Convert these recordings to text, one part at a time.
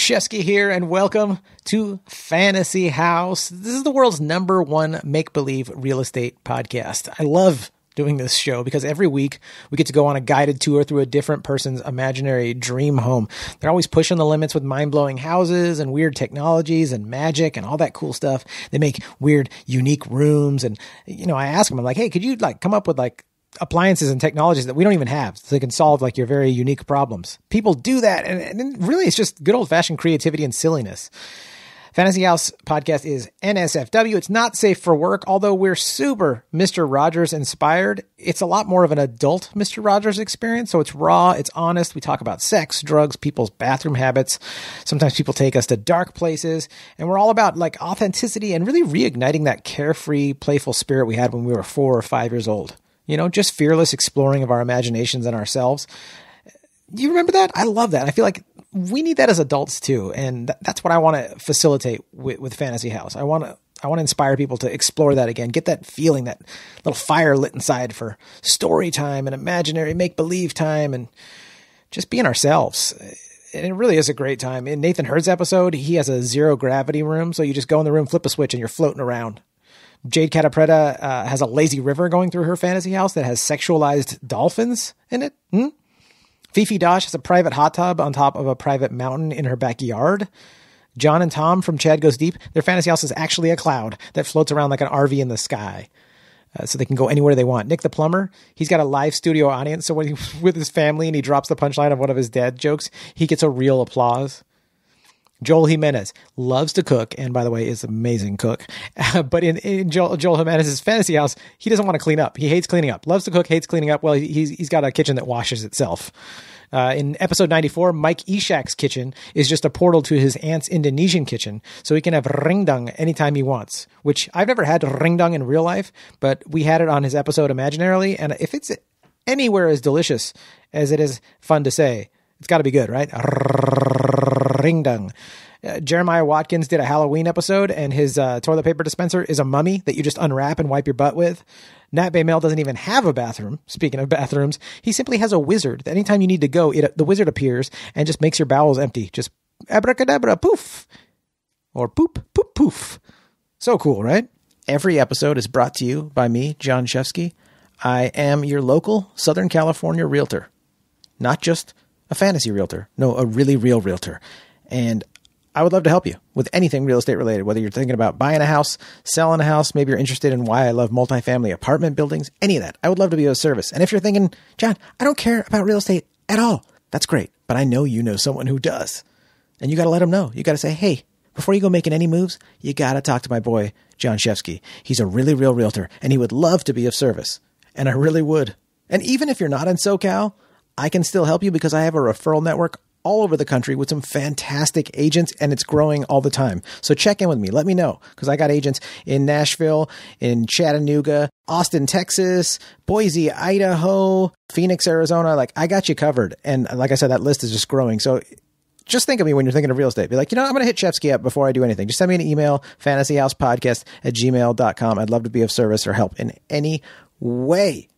Shefsky here, and welcome to Fantasy House. This is the world's #1 make-believe real estate podcast. I love doing this show because every week we get to go on a guided tour through a different person's imaginary dream home. They're always pushing the limits with mind-blowing houses and weird technologies and magic and all that cool stuff. They make weird, unique rooms. And, I ask them, I'm like, hey, could you come up with appliances and technologies that we don't even have so they can solve your very unique problems? People do that. And really it's just good old fashioned creativity and silliness. Fantasy House podcast is NSFW. It's not safe for work, although we're super Mr. Rogers inspired. It's a lot more of an adult Mr. Rogers experience. So it's raw. It's honest. We talk about sex, drugs, people's bathroom habits. Sometimes people take us to dark places, and we're all about authenticity and really reigniting that carefree, playful spirit we had when we were 4 or 5 years old. Just fearless exploring of our imaginations and ourselves. You remember that? I love that. I feel like we need that as adults too. And that's what I want to facilitate with Fantasy House. I want to inspire people to explore that again, get that feeling, that little fire lit inside for story time and imaginary make-believe time and just being ourselves. And it really is a great time. In Nathan Hurd's episode, he has a zero gravity room. So you just go in the room, flip a switch, and you're floating around. Jade Catapretta has a lazy river going through her fantasy house that has sexualized dolphins in it. Fifi Dosh has a private hot tub on top of a private mountain in her backyard. John and Tom from Chad Goes Deep, their fantasy house is actually a cloud that floats around like an RV in the sky. So they can go anywhere they want. Nick the plumber, he's got a live studio audience. So when he's with his family and he drops the punchline of one of his dad jokes, he gets a real applause. Joel Jimenez loves to cook, and by the way, is an amazing cook. But in Joel Jimenez's fantasy house, he doesn't want to clean up. He hates cleaning up. Loves to cook, hates cleaning up. Well, he's got a kitchen that washes itself. In episode 94, Mike Ishak's kitchen is just a portal to his aunt's Indonesian kitchen, so he can have ringdung anytime he wants, which I've never had ringdung in real life, but we had it on his episode Imaginarily, and if it's anywhere as delicious as it is fun to say, it's got to be good, right? Ringdung. Jeremiah Watkins did a Halloween episode, and his toilet paper dispenser is a mummy that you just unwrap and wipe your butt with. Nat Baymel doesn't even have a bathroom. Speaking of bathrooms, he simply has a wizard. Anytime you need to go, the wizard appears and just makes your bowels empty. Just abracadabra, poof. Or poop, poop, poof. So cool, right? Every episode is brought to you by me, Jon Shefsky. I am your local Southern California realtor. Not just a fantasy realtor. No, a really real realtor. And I would love to help you with anything real estate related, whether you're thinking about buying a house, selling a house, maybe you're interested in why I love multifamily apartment buildings, any of that. I would love to be of service. And if you're thinking, John, I don't care about real estate at all, that's great. But I know you know someone who does. And you got to let them know. You got to say, hey, before you go making any moves, you got to talk to my boy, Jon Shefsky. He's a really real realtor, and he would love to be of service. And I really would. And even if you're not in SoCal, I can still help you because I have a referral network all over the country with some fantastic agents, and it's growing all the time. So check in with me. Let me know, because I got agents in Nashville, in Chattanooga, Austin, Texas, Boise, Idaho, Phoenix, Arizona. I got you covered. And like I said, that list is just growing. So just think of me when you're thinking of real estate. Be like, I'm going to hit Shefsky up before I do anything. Just send me an email, fantasyhousepodcast@gmail.com. I'd love to be of service or help in any way.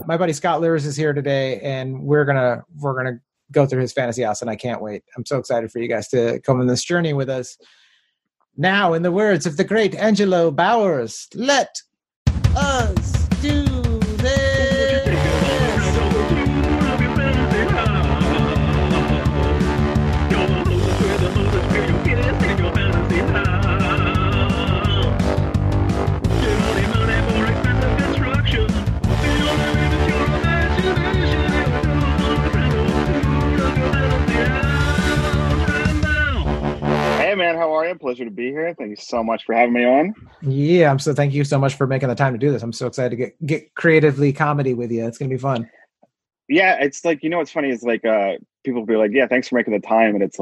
My buddy Scott Luhrs is here today, and we're gonna go through his fantasy house, and I can't wait. I'm so excited for you guys to come on this journey with us. Now, in the words of the great Angelo Bowers, let us do this. Hey man, how are you? Pleasure to be here. Thank you so much for having me on. Yeah, thank you so much for making the time to do this. I'm so excited to get creatively comedy with you. It's gonna be fun. Yeah, it's what's funny is people be like, yeah, thanks for making the time, and it's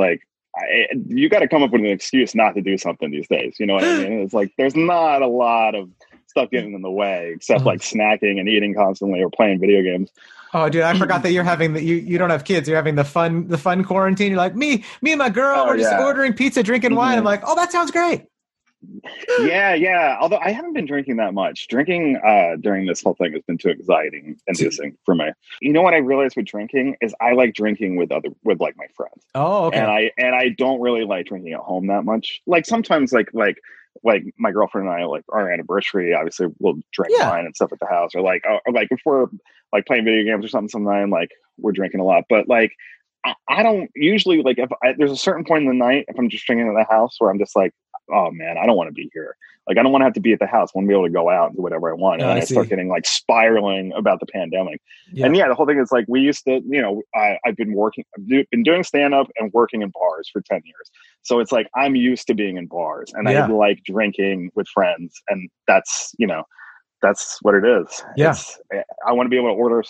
you got to come up with an excuse not to do something these days. You know what I mean? It's there's not a lot of stuff getting in the way except snacking and eating constantly or playing video games. Oh, dude, I forgot that you're having you don't have kids. You're having the fun quarantine. You're like, me and my girl, we're just ordering pizza, drinking wine. I'm like, oh, that sounds great. Yeah. Although I haven't been drinking that much. Drinking during this whole thing has been too anxiety inducing for me. You know what I realized with drinking is I like drinking with like my friends. Oh, okay. And I don't really like drinking at home that much. Like sometimes like my girlfriend and I, like our anniversary, obviously we'll drink Yeah. wine and stuff at the house, or like if we're like playing video games or something sometime, like we're drinking a lot. But like I don't usually, like, there's a certain point in the night, if I'm just drinking at the house, where I'm just like, oh man, I don't want to be here. Like, I don't want to have to be at the house. I want to be able to go out and do whatever I want. And I I see. start getting like spiraling about the pandemic. Yeah. And yeah, the whole thing is like, we used to, I've been doing stand up and working in bars for 10 years. So it's like, I'm used to being in bars, and I like drinking with friends. And that's what it is. Yeah. I want to be able to order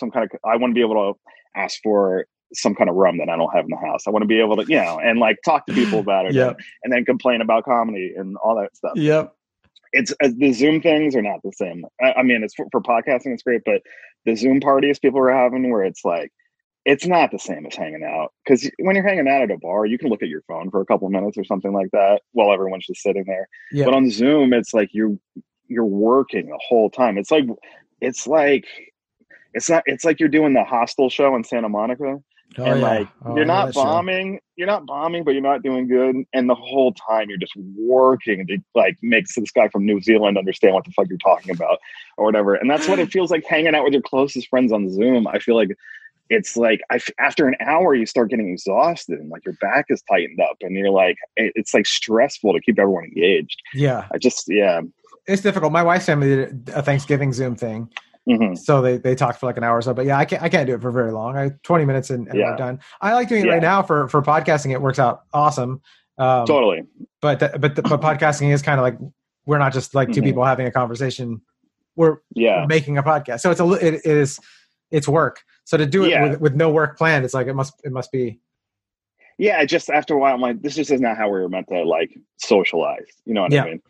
I want to be able to ask for some kind of rum that I don't have in the house. I want to be able to, and like talk to people about it, and then complain about comedy and all that stuff. Yep. It's the Zoom things are not the same. I mean, it's for podcasting, it's great, but the Zoom parties people are having, where it's like, it's not the same as hanging out. Because when you're hanging out at a bar, you can look at your phone for a couple of minutes or something like that while everyone's just sitting there. Yep. But on Zoom, it's like you're working the whole time. It's like you're doing the Hostel show in Santa Monica. You're not bombing, but you're not doing good. And the whole time you're just working to like make this guy from New Zealand understand what the fuck you're talking about or whatever. And that's what it feels like hanging out with your closest friends on Zoom. I feel like it's like after an hour you start getting exhausted and like your back is tightened up and you're like, it's like stressful to keep everyone engaged. Yeah. It's difficult. My wife's family did a Thanksgiving Zoom thing. Mm-hmm. So they talked for like an hour or so, but yeah, I can't do it for very long. 20 minutes and we're done. I like doing it right now for podcasting. It works out awesome. Totally. But podcasting is kind of like, we're not just like two people having a conversation. We're making a podcast. So it's work. So to do it with no work planned, it's like, it must be. Yeah. Just after a while, I'm like, this just is not how we were meant to like socialize. You know what I mean?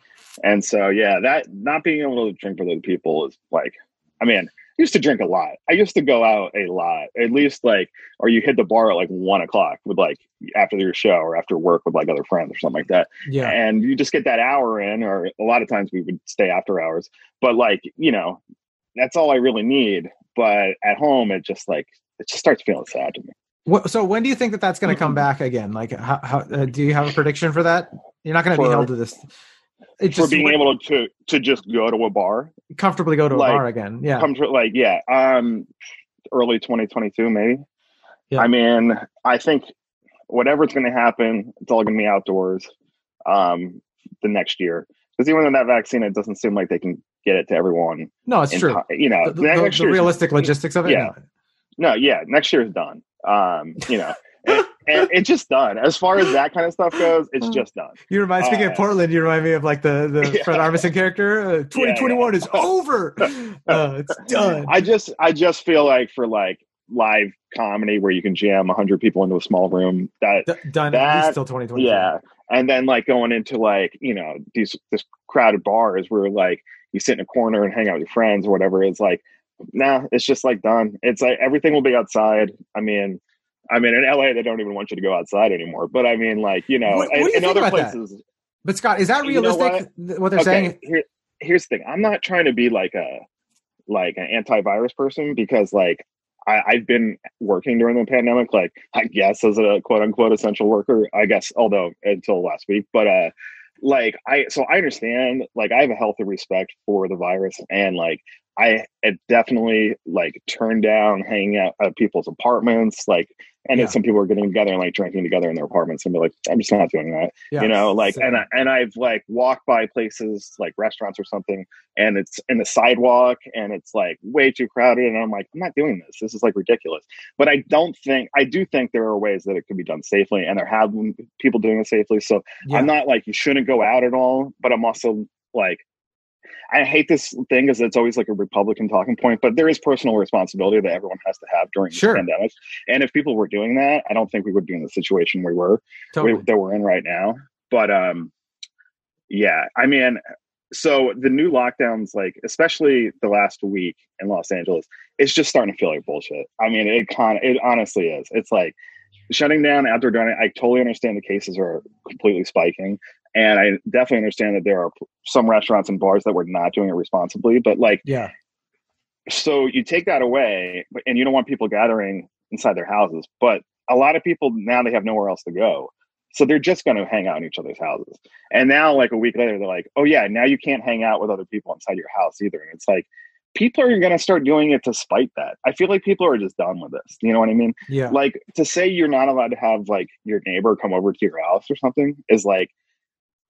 And so, that not being able to drink with other people is like, I mean, I used to drink a lot. I used to go out a lot, at least like, or you hit the bar at like 1:00 with like after your show or after work with like other friends or something like that. Yeah. And you just get that hour in, or a lot of times we would stay after hours, but like, that's all I really need. But at home, it just starts feeling sad to me. So when do you think that's going to come back again? Like, how do you have a prediction for that? You're not going to be held to this. For being able to just go to a bar, comfortably go to a bar again. Yeah. Early 2022, maybe. Yeah. I mean, I think whatever's going to happen, it's all going to be outdoors the next year. Because even in that vaccine, it doesn't seem like they can get it to everyone. No, it's true. The realistic logistics of it. Yeah. No, next year is done. And it's just done. As far as that kind of stuff goes, it's just done. Speaking of Portland, you remind me of like the Fred Armisen character. 2021 is over. It's done. I just feel like for like live comedy where you can jam 100 people into a small room, done at least till 2020. Yeah. And then like going into like, this crowded bars where like you sit in a corner and hang out with your friends or whatever. It's like, it's just like done. It's like everything will be outside. I mean, in LA, they don't even want you to go outside anymore. But I mean, like, in other places. That? But Scott, is that realistic? What they're saying? Here's the thing. I'm not trying to be like an antivirus person, because like I've been working during the pandemic, like I guess as a quote unquote essential worker, I guess, although until last week. But I understand, like I have a healthy respect for the virus, and like I definitely like turned down hanging out at people's apartments, like, and then some people are getting together and like drinking together in their apartments, and be like, I'm just not doing that, and I've like walked by places like restaurants or something, and it's in the sidewalk and it's like way too crowded, and I'm like, I'm not doing this. This is like ridiculous. But I do think there are ways that it can be done safely, and there have been people doing it safely. So I'm not like you shouldn't go out at all, but I'm also like, I hate this thing because it's always like a Republican talking point, but there is personal responsibility that everyone has to have during this pandemic. And if people were doing that, I don't think we would be in the situation that we're in right now. But I mean, so the new lockdowns, like especially the last week in Los Angeles, it's just starting to feel like bullshit. I mean, it honestly is. It's like shutting down outdoor dining. I totally understand the cases are completely spiking. And I definitely understand that there are some restaurants and bars that were not doing it responsibly, but like, Yeah. so you take that away and you don't want people gathering inside their houses, but a lot of people now, they have nowhere else to go. So they're just going to hang out in each other's houses. And now like a week later, they're like, oh yeah, now you can't hang out with other people inside your house either. And it's like, people are going to start doing it to spite that. I feel like people are just done with this. You know what I mean? Yeah. Like to say you're not allowed to have like your neighbor come over to your house or something is like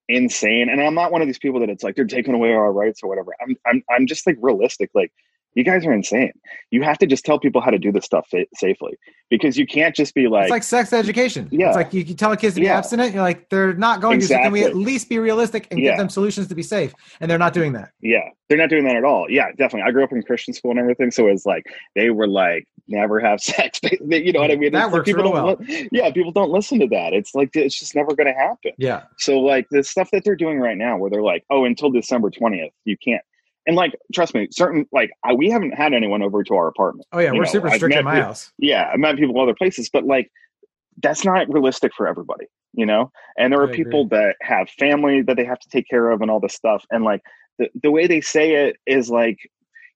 insane. And I'm not one of these people that it's like they're taking away our rights or whatever. I'm just like realistic. Like, you guys are insane. You have to just tell people how to do this stuff safely, because you can't just be like, it's like sex education. Yeah. It's like you tell kids to be abstinent. You're like, they're not going to. So can we at least be realistic and give them solutions to be safe? And they're not doing that. Yeah. They're not doing that at all. Yeah, definitely. I grew up in Christian school and everything. So it's like, they were like, never have sex. You know what I mean? That works real well. People don't listen to that. It's like, it's just never going to happen. Yeah. So like the stuff that they're doing right now where they're like, oh, until December 20th, you can't. And like, trust me, we haven't had anyone over to our apartment. Oh yeah, we're super strict in my house. Yeah, I've met people in other places, but like, that's not realistic for everybody, you know? And there are people that have family that they have to take care of and all this stuff. And like, the way they say it is like,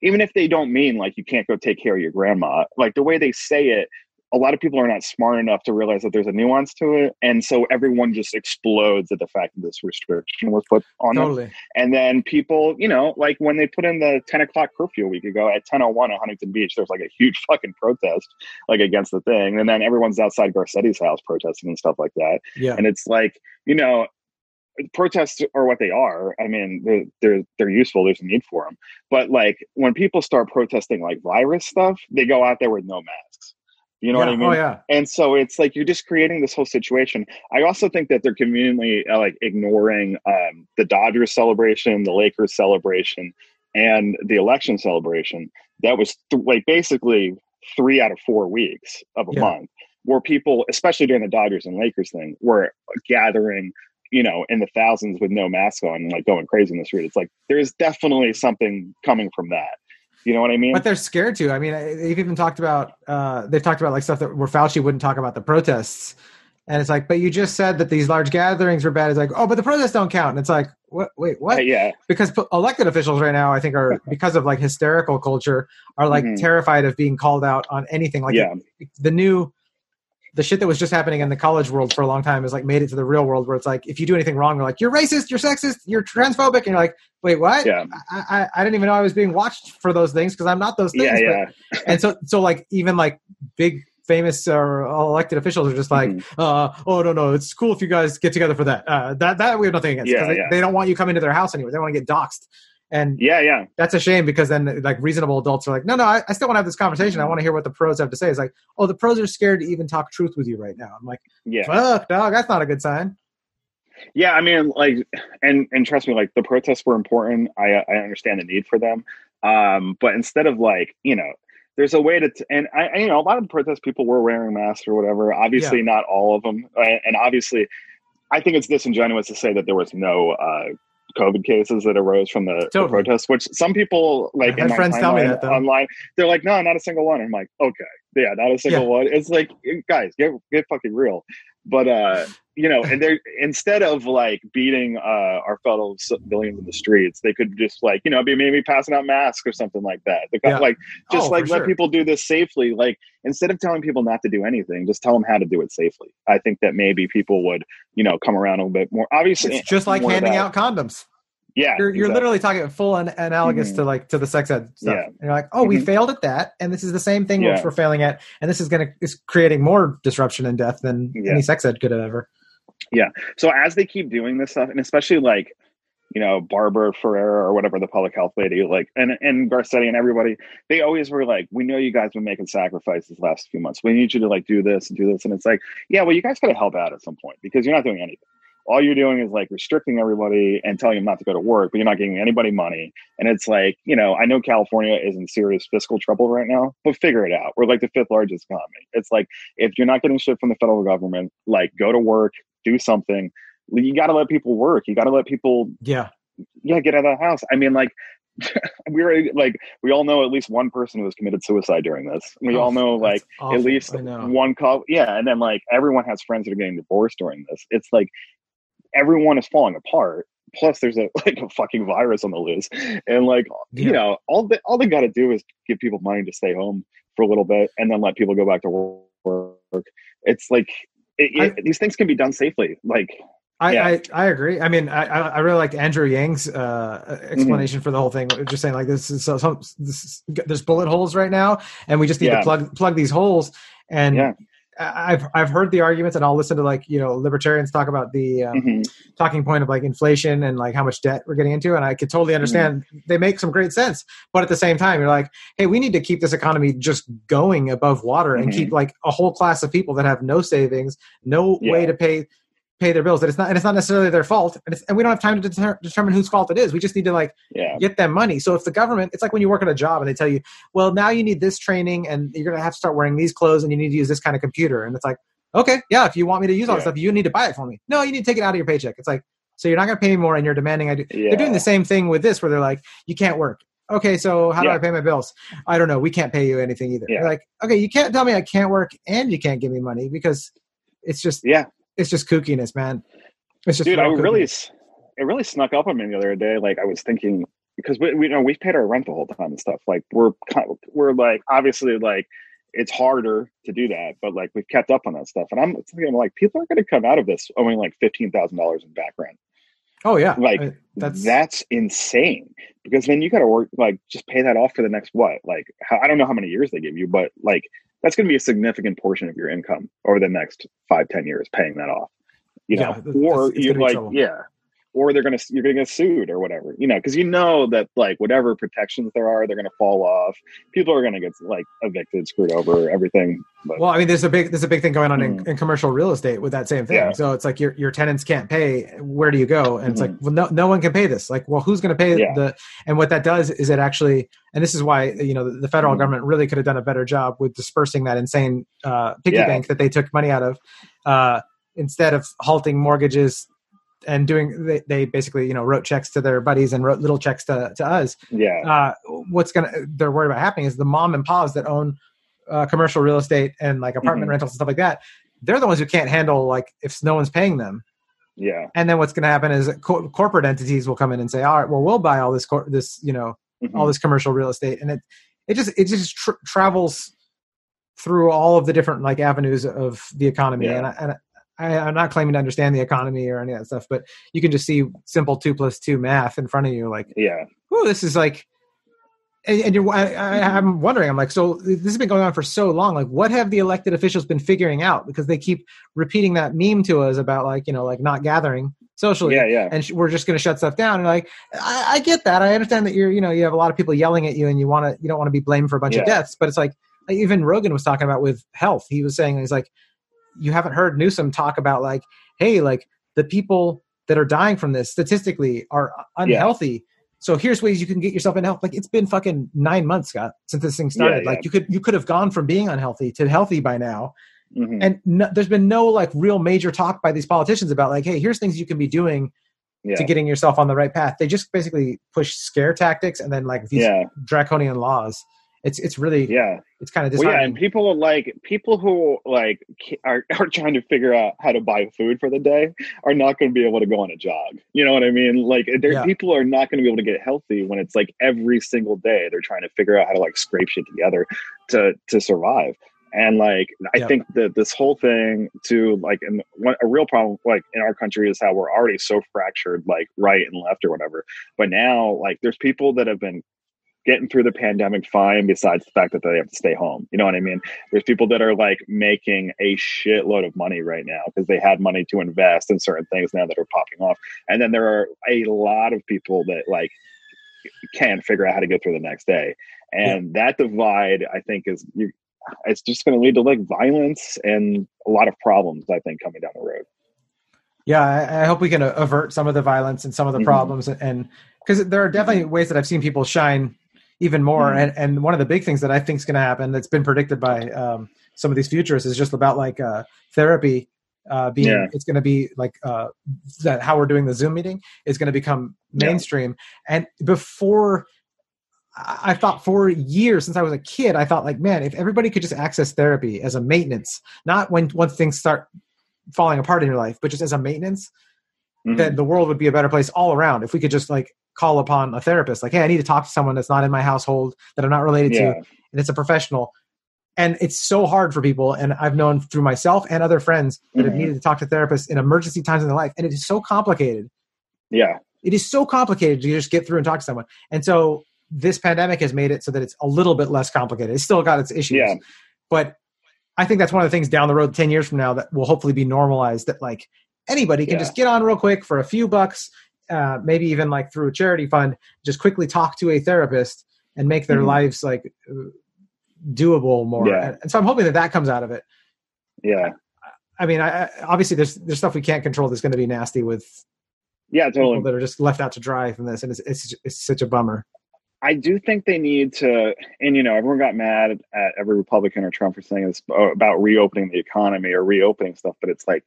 even if they don't mean like you can't go take care of your grandma, like the way they say it, a lot of people are not smart enough to realize that there's a nuance to it. And so everyone just explodes at the fact that this restriction was put on them. And then people, you know, like when they put in the 10 o'clock curfew a week ago at 10:01 at Huntington Beach, there's like a huge fucking protest like against the thing. And then everyone's outside Garcetti's house protesting and stuff like that. Yeah. And it's like, you know, protests are what they are. I mean, they're useful. There's a need for them. But like when people start protesting like virus stuff, they go out there with no masks. You know what I mean? Oh, yeah. And so it's like you're just creating this whole situation. I also think that they're conveniently like ignoring the Dodgers celebration, the Lakers celebration, and the election celebration. That was like basically 3 out of 4 weeks of a month where people, especially during the Dodgers and Lakers thing, were gathering, you know, in the thousands with no mask on and like going crazy in the street. It's like there's definitely something coming from that. You know what I mean? But they're scared to. I mean, they've even talked about they've talked about like stuff that where Fauci wouldn't talk about the protests, and it's like, but you just said that these large gatherings were bad. It's like, oh, but the protests don't count, and it's like, what? Wait, what? Yeah. Because elected officials right now, I think, are because of like hysterical culture, are like terrified of being called out on anything. Like the shit that was just happening in the college world for a long time is like made it to the real world where it's like, if you do anything wrong, they're like, you're racist, you're sexist, you're transphobic. And you're like, wait, what? Yeah. I didn't even know I was being watched for those things because I'm not those things. And so like even like big famous or elected officials are just like, oh, no, it's cool if you guys get together for that. That we have nothing against. They don't want you coming to their house anyway. They want to get doxxed. And that's a shame because then like reasonable adults are like, no, I still want to have this conversation. I want to hear what the pros have to say. It's like, oh, the pros are scared to even talk truth with you right now. I'm like, fuck, dog, that's not a good sign. Yeah, I mean, like, and trust me, like the protests were important. I understand the need for them. But instead of like, you know, there's a way to, and I, you know, a lot of the protest people were wearing masks or whatever. Obviously, not all of them, and obviously, I think it's disingenuous to say that there was no COVID cases that arose from the protests, which some people like in my friends tell me that online, they're like, no, not a single one. I'm like, okay, yeah, not a single one. It's like, guys, get fucking real. But you know, and they're instead of like beating our fellow civilians in the streets, they could just like, you know, be maybe passing out masks or something like that. Like just let people do this safely. Like instead of telling people not to do anything, just tell them how to do it safely. I think that maybe people would, you know, come around a little bit more. Obviously, it's just like handing out condoms. Yeah, you're literally talking full analogous to like to the sex ed stuff. Yeah. And you're like, oh, we failed at that, and this is the same thing which we're failing at, and this is creating more disruption and death than any sex ed could have ever. Yeah. So as they keep doing this stuff, and especially like, you know, Barbara Ferrer or whatever, the public health lady, like, and Garcetti and everybody, they always were like, we know you guys have been making sacrifices the last few months. We need you to like do this and do this, and it's like, yeah, well, you guys got to help out at some point because you're not doing anything. All you're doing is like restricting everybody and telling them not to go to work, but you're not giving anybody money. And it's like, you know, I know California is in serious fiscal trouble right now, but figure it out. We're like the 5th largest economy. It's like, if you're not getting shit from the federal government, like go to work, do something. You got to let people work. You got to let people, get out of the house. I mean, like, we all know at least one person who has committed suicide during this. We all know like at least one couple. Yeah. And then like everyone has friends that are getting divorced during this. It's like, everyone is falling apart. Plus there's a fucking virus on the loose. And like, you know, all they got to do is give people money to stay home for a little bit and then let people go back to work. It's like, these things can be done safely. Like, I agree. I mean, I really like Andrew Yang's explanation for the whole thing. Just saying like there's bullet holes right now, and we just need to plug these holes. And I've heard the arguments, and I'll listen to like, you know, libertarians talk about the talking point of like inflation and like how much debt we're getting into, and I could totally understand. They make some great sense, but at the same time, you're like, hey, we need to keep this economy just going above water and keep like a whole class of people that have no savings, no way to pay their bills. That it's not necessarily their fault, and we don't have time to determine whose fault it is. We just need to like get them money. So if the government, it's like when you work at a job and they tell you, well, now you need this training and you're gonna have to start wearing these clothes and you need to use this kind of computer, and it's like, okay, if you want me to use all this stuff, you need to buy it for me. No, you need to take it out of your paycheck. It's like, so you're not gonna pay me more and you're demanding I do. They're doing the same thing with this, where they're like, you can't work. Okay, so how do I pay my bills? I don't know. We can't pay you anything either. They're like, okay, you can't tell me I can't work and you can't give me money, because it's just it's just kookiness, man. It's just, dude, it really snuck up on me the other day. Like I was thinking, because we've paid our rent the whole time and stuff. Like we're like, obviously like it's harder to do that, but like we've kept up on that stuff. And I'm thinking like, people are going to come out of this owing like $15,000 in back rent. Oh yeah. Like that's insane, because then you got to work, like just pay that off for the next, I don't know how many years they give you, but like that's going to be a significant portion of your income over the next 5-10 years, paying that off. You know, or you're like, or you're gonna get sued or whatever, you know, because you know that like whatever protections there are, they're gonna fall off. People are gonna get like evicted, screwed over, everything. But, well, I mean, there's a big thing going on in commercial real estate with that same thing. Yeah. So it's like your tenants can't pay. Where do you go? And it's like, well, no one can pay this. Like, well, who's gonna pay and what that does is it actually, and this is why, you know, the federal government really could have done a better job with dispersing that insane piggy bank that they took money out of. Instead of halting mortgages and doing, they basically, you know, wrote checks to their buddies and wrote little checks to us. Yeah. They're worried about happening is the mom and pops that own commercial real estate and like apartment rentals and stuff like that. They're the ones who can't handle, like, if no one's paying them. Yeah. And then what's going to happen is corporate entities will come in and say, all right, well, we'll buy all this, all this commercial real estate. And it just travels through all of the different like avenues of the economy. Yeah. I'm not claiming to understand the economy or any of that stuff, but you can just see simple 2 + 2 math in front of you. Like, this is like, I'm wondering, I'm like, so this has been going on for so long. Like, what have the elected officials been figuring out? Because they keep repeating that meme to us about like, you know, like not gathering socially. And we're just going to shut stuff down. And like, I get that. I understand that you have a lot of people yelling at you and you don't want to be blamed for a bunch of deaths, but it's like even Rogan was talking about with health. He was saying, he's like, you haven't heard Newsom talk about like, hey, like the people that are dying from this statistically are unhealthy. So here's ways you can get yourself in health. Like, it's been fucking 9 months, Scott, since this thing started. Like you could have gone from being unhealthy to healthy by now. And there's been no like real major talk by these politicians about like, hey, here's things you can be doing to getting yourself on the right path. They just basically push scare tactics and then like these draconian laws. It's really it's kind of disheartening. And people who like are trying to figure out how to buy food for the day are not going to be able to go on a jog. You know what I mean? Like people are not going to be able to get healthy when it's like every single day they're trying to figure out how to like scrape shit together to survive. And like I think that this whole thing to like, and a real problem like in our country is how we're already so fractured, like right and left or whatever. But now like there's people that have been getting through the pandemic fine, besides the fact that they have to stay home. You know what I mean? There's people that are like making a shitload of money right now because they had money to invest in certain things now that are popping off. And then there are a lot of people that like can't figure out how to get through the next day. And that divide, I think, it's just going to lead to like violence and a lot of problems, I think, coming down the road. Yeah, I hope we can avert some of the violence and some of the problems. And because there are definitely ways that I've seen people shine even more. And one of the big things that I think is going to happen that's been predicted by some of these futurists is just about like therapy it's going to be like that how we're doing the Zoom meeting is going to become mainstream. And before, I thought for years since I was a kid, I thought like, man, if everybody could just access therapy as a maintenance, not once things start falling apart in your life, but just as a maintenance, then the world would be a better place all around if we could just like call upon a therapist. Like, hey, I need to talk to someone that's not in my household, that I'm not related to, and it's a professional. And it's so hard for people. And I've known through myself and other friends that have needed to talk to therapists in emergency times in their life. And it is so complicated. Yeah. It is so complicated to just get through and talk to someone. And so this pandemic has made it so that it's a little bit less complicated. It's still got its issues. Yeah. But I think that's one of the things down the road 10 years from now that will hopefully be normalized, that like anybody can just get on real quick for a few bucks, maybe even like through a charity fund, just quickly talk to a therapist and make their lives like doable more. And so I'm hoping that comes out of it. Yeah. I mean, obviously there's stuff we can't control that's going to be nasty with totally people that are just left out to dry from this. And it's such a bummer. I do think they need to, and everyone got mad at every Republican or Trump for saying this about reopening the economy or reopening stuff. But it's like,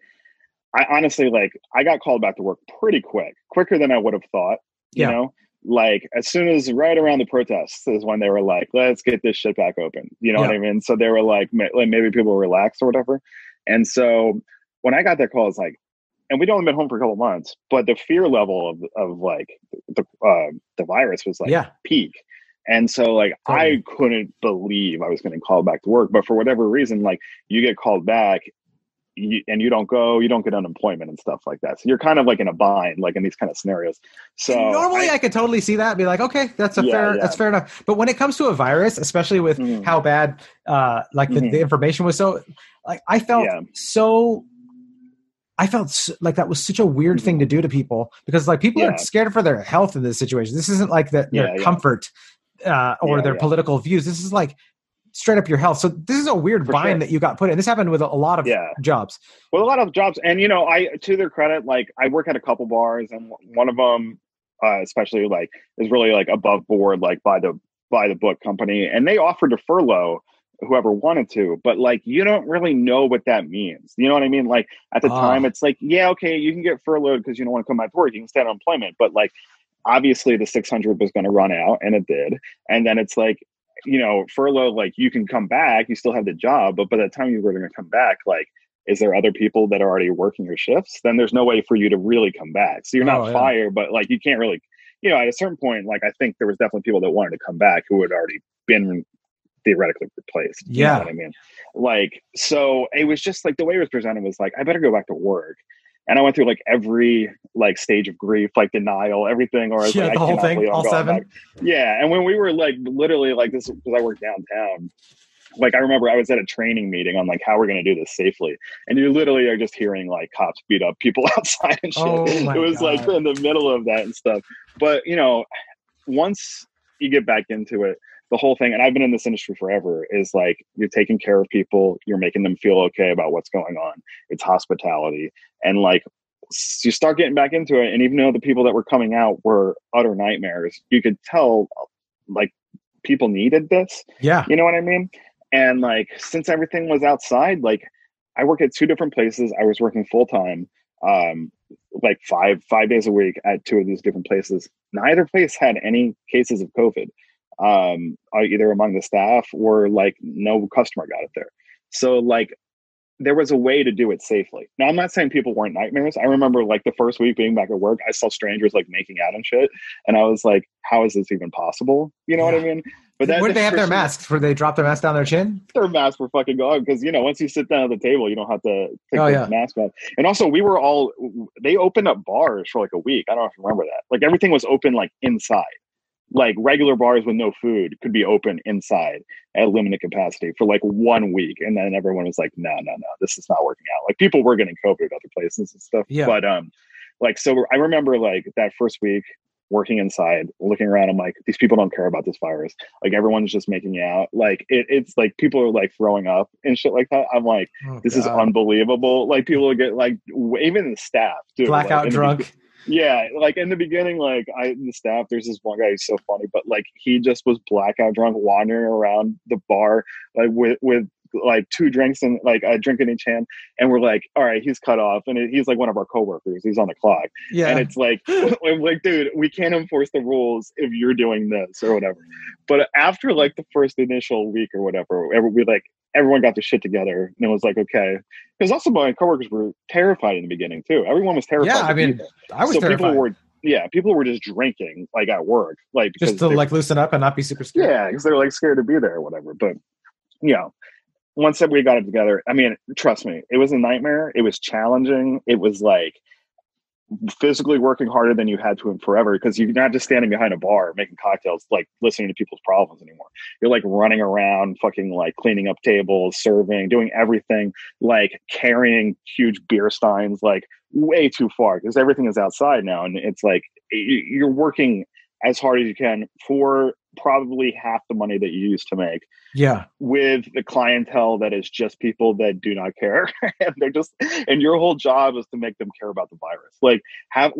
I honestly, like, I got called back to work pretty quicker than I would have thought, you know? Like as soon as right around the protests is when they were like, let's get this shit back open. You know what I mean? So they were like maybe people relax or whatever. And so when I got that call, it's like, and we'd only been home for a couple of months, but the fear level of like the virus was like peak. And so like, I couldn't believe I was getting called back to work, but for whatever reason, like you get called back and you don't get unemployment and stuff like that. So you're kind of like in a bind, like in these kind of scenarios. So normally I could totally see that and be like, okay, that's fair enough. But when it comes to a virus, especially with how bad, the information was, so like, I felt like that was such a weird thing to do to people, because like people are scared for their health in this situation. This isn't like their comfort or their political views. This is like straight up your health. So this is a weird bind that you got put in. This happened with a lot of jobs. Well, a lot of jobs. And, I, to their credit, like I work at a couple bars, and one of them, especially like is really like above board, like by the book company. And they offered to furlough whoever wanted to, but like, you don't really know what that means. You know what I mean? Like at the time it's like, okay, you can get furloughed because you don't want to come back to work. You can stay on unemployment, but like, obviously the 600 was going to run out, and it did. And then it's like, furlough, like you can come back, you still have the job, but by the time you were going to come back, like, is there other people that are already working your shifts? Then there's no way for you to really come back. So you're not fired, but like, you can't really, at a certain point, like, I think there was definitely people that wanted to come back who had already been theoretically replaced. You know what I mean? Like, so it was just like, the way it was presented was like, I better go back to work. And I went through like every like stage of grief, like denial, everything, or the whole thing, all 7. Back. Yeah. And when we were like literally like this, because I work downtown, like I remember I was at a training meeting on like how we're going to do this safely, and you literally are just hearing like cops beat up people outside and shit. It was like in the middle of that and stuff. But once you get back into it, the whole thing, and I've been in this industry forever, is like you're taking care of people, you're making them feel okay about what's going on. It's hospitality. And like you start getting back into it, and even though the people that were coming out were utter nightmares, you could tell like people needed this. Yeah. You know what I mean? And like, since everything was outside, like I work at 2 different places. I was working full time, like five days a week at 2 of these different places. Neither place had any cases of COVID. Either among the staff or like no customer got it there. So like there was a way to do it safely. Now I'm not saying people weren't nightmares. I remember like the first week being back at work, I saw strangers like making out and shit. And I was like, how is this even possible? You know what I mean? But where did they have their masks? Where they drop their mask down their chin? Their masks were fucking gone because, once you sit down at the table, you don't have to take the mask off. And also they opened up bars for like a week. I don't know if you remember that. Like everything was open like inside. Like regular bars with no food could be open inside at limited capacity for like 1 week. And then everyone was like, no, this is not working out. Like people were getting COVID at other places and stuff. Yeah. But like, so I remember like that first week working inside, looking around, I'm like, these people don't care about this virus. Like everyone's just making out. Like it's like people are like throwing up and shit like that. I'm like, this is unbelievable. Like people will get like, even the staff too. Blackout like, drunk. Yeah, like in the beginning, like the staff, there's this one guy who's so funny, but like he just was blackout drunk, wandering around the bar, like with like 2 drinks and like a drink in each hand, and we're like, all right, he's cut off, and he's like one of our coworkers, he's on the clock, and it's like, I'm like, dude, we can't enforce the rules if you're doing this or whatever. But after like the first initial week or whatever, we like everyone got their shit together, and it was like, okay. Because also my coworkers were terrified in the beginning too. Everyone was terrified. Yeah, I mean, I was terrified. People were just drinking like at work, like just to like loosen up and not be super scared. Yeah, because they were like scared to be there or whatever. But once we got it together, I mean, trust me, it was a nightmare. It was challenging. It was like physically working harder than you had to in forever, because you're not just standing behind a bar making cocktails, like listening to people's problems anymore. You're like running around, fucking like cleaning up tables, serving, doing everything, like carrying huge beer steins, like way too far, because everything is outside now. And it's like you're working as hard as you can for probably half the money that you used to make. Yeah. With the clientele that is just people that do not care. And and your whole job is to make them care about the virus. Like,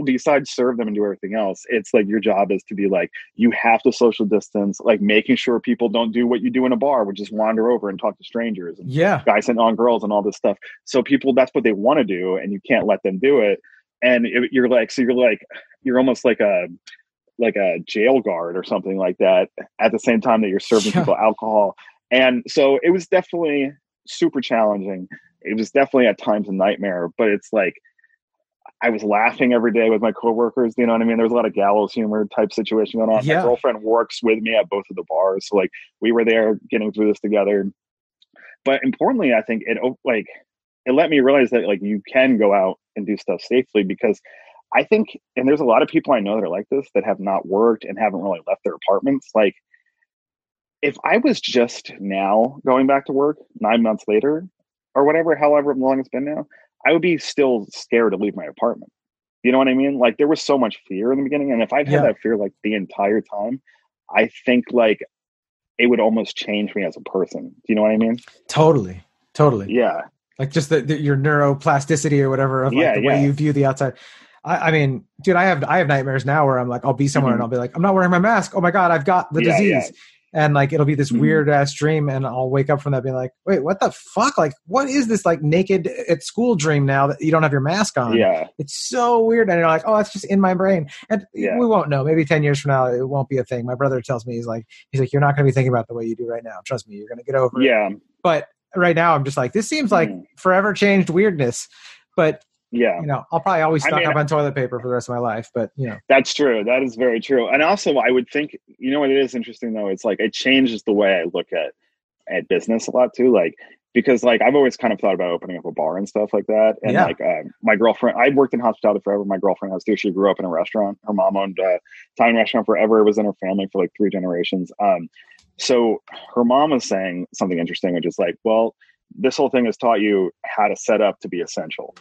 besides serve them and do everything else, it's like your job is to be like, you have to social distance, like making sure people don't do what you do in a bar, which is wander over and talk to strangers and guys hitting on girls and all this stuff. So people, that's what they want to do, and you can't let them do it. And you're almost like a jail guard or something like that at the same time that you're serving people alcohol. And so it was definitely super challenging. It was definitely at times a nightmare, but it's like, I was laughing every day with my coworkers. You know what I mean? There was a lot of gallows humor type situation going on. Yeah. My girlfriend works with me at both of the bars. So like we were there getting through this together. But importantly, I think it let me realize that like you can go out and do stuff safely, because I think, and there's a lot of people I know that are like this, that have not worked and haven't really left their apartments. Like, if I was just now going back to work 9 months later or whatever, however long it's been now, I would be still scared to leave my apartment. You know what I mean? Like, there was so much fear in the beginning. And if I've had that fear like the entire time, I think like it would almost change me as a person. Do you know what I mean? Totally. Yeah. Like just your neuroplasticity or whatever of like the way you view the outside. I mean, dude, I have nightmares now where I'm like, I'll be somewhere and I'll be like, I'm not wearing my mask. Oh my God, I've got the disease. Yeah. And like, it'll be this weird ass dream. And I'll wake up from that being like, wait, what the fuck? Like, what is this like naked at school dream now that you don't have your mask on? Yeah. It's so weird. And you're like, oh, that's just in my brain. And we won't know. Maybe 10 years from now, it won't be a thing. My brother tells me, he's like, you're not going to be thinking about the way you do right now. Trust me, you're going to get over it. But right now I'm just like, this seems like forever changed weirdness. But I'll probably always stock up on toilet paper for the rest of my life, but that's true. That is very true. And also I would think, what it is interesting though, it's like, it changes the way I look at business a lot too. Like, because like, I've always kind of thought about opening up a bar and stuff like that. And like, my girlfriend, I worked in hospitality forever. My girlfriend has too. She grew up in a restaurant. Her mom owned a Italian restaurant forever. It was in her family for like 3 generations. So her mom was saying something interesting, which is like, well, this whole thing has taught you how to set up to be essential.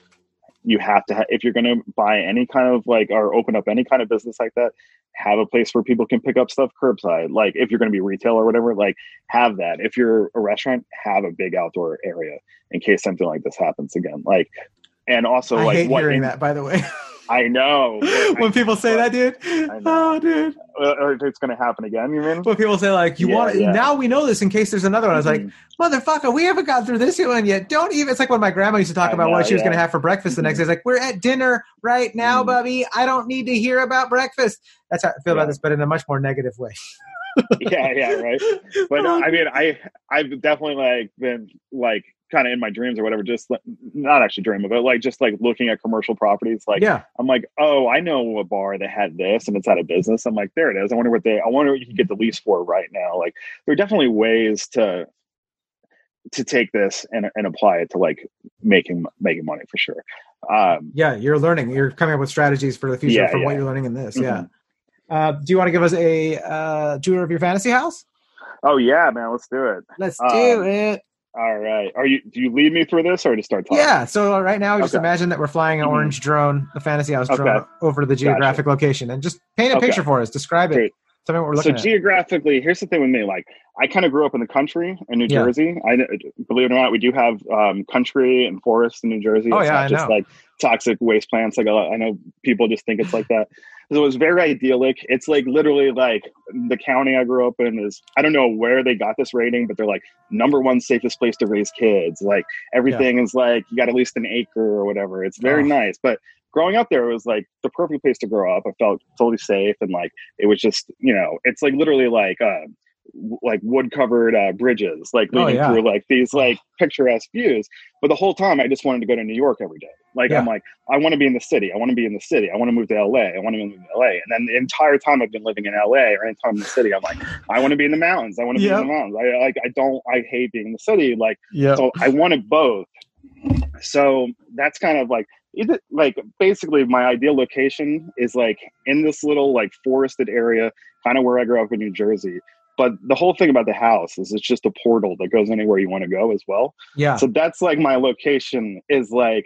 You have to, if you're going to buy any kind of like, or open up any kind of business like that, have a place where people can pick up stuff curbside. Like if you're going to be retail or whatever, like have that. If you're a restaurant, have a big outdoor area in case something like this happens again. Like, and also I like hate hearing that, by the way. I know. When people say that, dude. Oh, dude. It's going to happen again, you mean? When people say, like, now we know this in case there's another one. I was like, motherfucker, we haven't gotten through this one yet. Don't even. It's like when my grandma used to talk about what she was going to have for breakfast the next day. It's like, we're at dinner right now, Bubby. I don't need to hear about breakfast. That's how I feel about this, but in a much more negative way. Right. But I mean, I've definitely like been like kind of in my dreams or whatever, just like, not actually dreaming, but like just like looking at commercial properties. Like, I'm like, oh, I know a bar that had this and it's out of business. I'm like, there it is. I wonder what you can get the lease for right now. Like, there are definitely ways to take this and apply it to like making money for sure. You're learning. You're coming up with strategies for the future from what you're learning in this. Do you want to give us a tour of your fantasy house? Oh yeah, man, let's do it. Let's do it. All right. Do you lead me through this or just start talking? Yeah. So right now, just imagine that we're flying an orange drone, a fantasy house drone, over to the geographic location, and just paint a picture for us. Describe it. Great. Tell me what we're looking at. So geographically, here's the thing with me. Like, I kind of grew up in the country in New Jersey. Believe it or not, we do have country and forests in New Jersey. It's not just like toxic waste plants. Like I know people just think it's like that. So it was very idyllic. It's like literally like the county I grew up in is, I don't know where they got this rating, but they're like #1 safest place to raise kids. Like everything is like, you got at least an acre or whatever. It's very nice. But growing up there, it was like the perfect place to grow up. I felt totally safe. And like, it was just, it's like literally like like wood covered bridges, like leading through like these like picturesque views. But the whole time I just wanted to go to New York every day. Like, I'm like, I want to be in the city. I want to be in the city. I want to move to LA. I want to move to LA. And then the entire time I've been living in LA or anytime in the city, I'm like, I want to be in the mountains. I want to be in the mountains. I hate being in the city. Like, so I wanted both. So that's kind of like, either, like, basically my ideal location is like in this little like forested area, kind of where I grew up in New Jersey. But the whole thing about the house is it's just a portal that goes anywhere you want to go as well. Yeah. So that's like my location is like,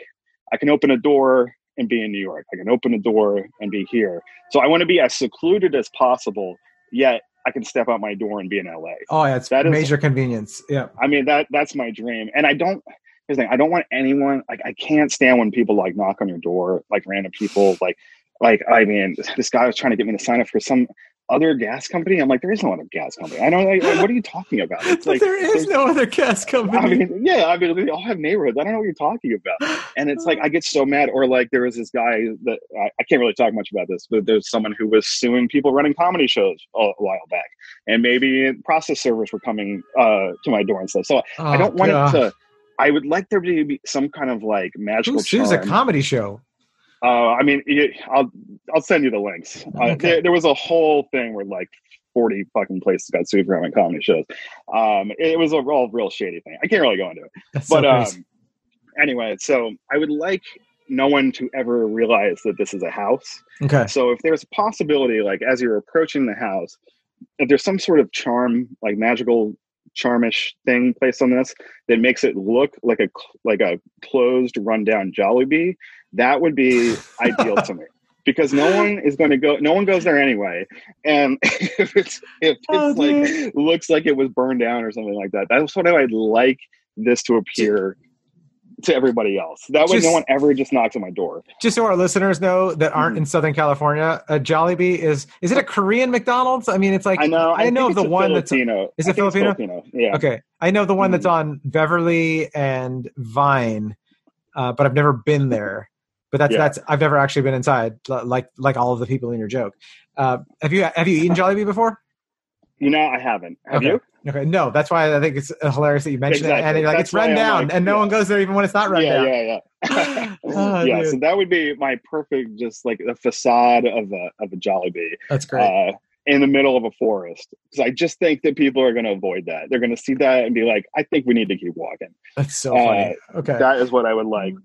I can open a door and be in New York. I can open a door and be here. So I want to be as secluded as possible, yet I can step out my door and be in LA. Oh, yeah. It's major convenience. Yeah. I mean, that's my dream. And I don't want anyone, like, I can't stand when people like knock on your door, like random people, like, I mean, this guy was trying to get me to sign up for some other gas company. I'm like, there is no other gas company. I don't know. Like, what are you talking about? It's like, there is no other gas company. I mean, they all have neighborhoods. I don't know what you're talking about. And it's like, I get so mad. Or like, there was this guy that I can't really talk much about this, but there's someone who was suing people running comedy shows a while back. And maybe process servers were coming to my door and stuff. So I don't want it to, I would like there to be some kind of like magical charm. Who sues a comedy show? I mean, I'll send you the links. Okay. There was a whole thing where like 40 fucking places got sued for having comedy shows. It was a real shady thing. I can't really go into it. That's but so anyway, so I would like no one to ever realize that this is a house. Okay. So if there's a possibility, like as you're approaching the house, if there's some sort of charm, like magical charmish thing placed on this that makes it look like a closed, rundown Jollibee, that would be ideal to me, because no one goes there anyway. And if it's like looks like it was burned down or something like that, that's what I'd like this to appear to everybody else. That way no one ever just knocks on my door. Just so our listeners know that aren't in Southern California, a Jollibee is it a Korean McDonald's? I mean, it's like, I know the one that's Filipino. Is it Filipino? Yeah. Okay. I know the one that's on Beverly and Vine, but I've never been there. But that's I've never actually been inside, like all of the people in your joke. Have you eaten Jollibee before? I haven't. Have you? Okay, no, that's why I think it's hilarious that you mentioned it. And like, it's run down, and no one goes there even when it's not run down. Yeah. Yeah, so that would be my perfect, just like the facade of a Jollibee. That's great. In the middle of a forest, because I just think that people are going to avoid that. They're going to see that and be like, I think we need to keep walking. That's so funny. Okay, that is what I would like.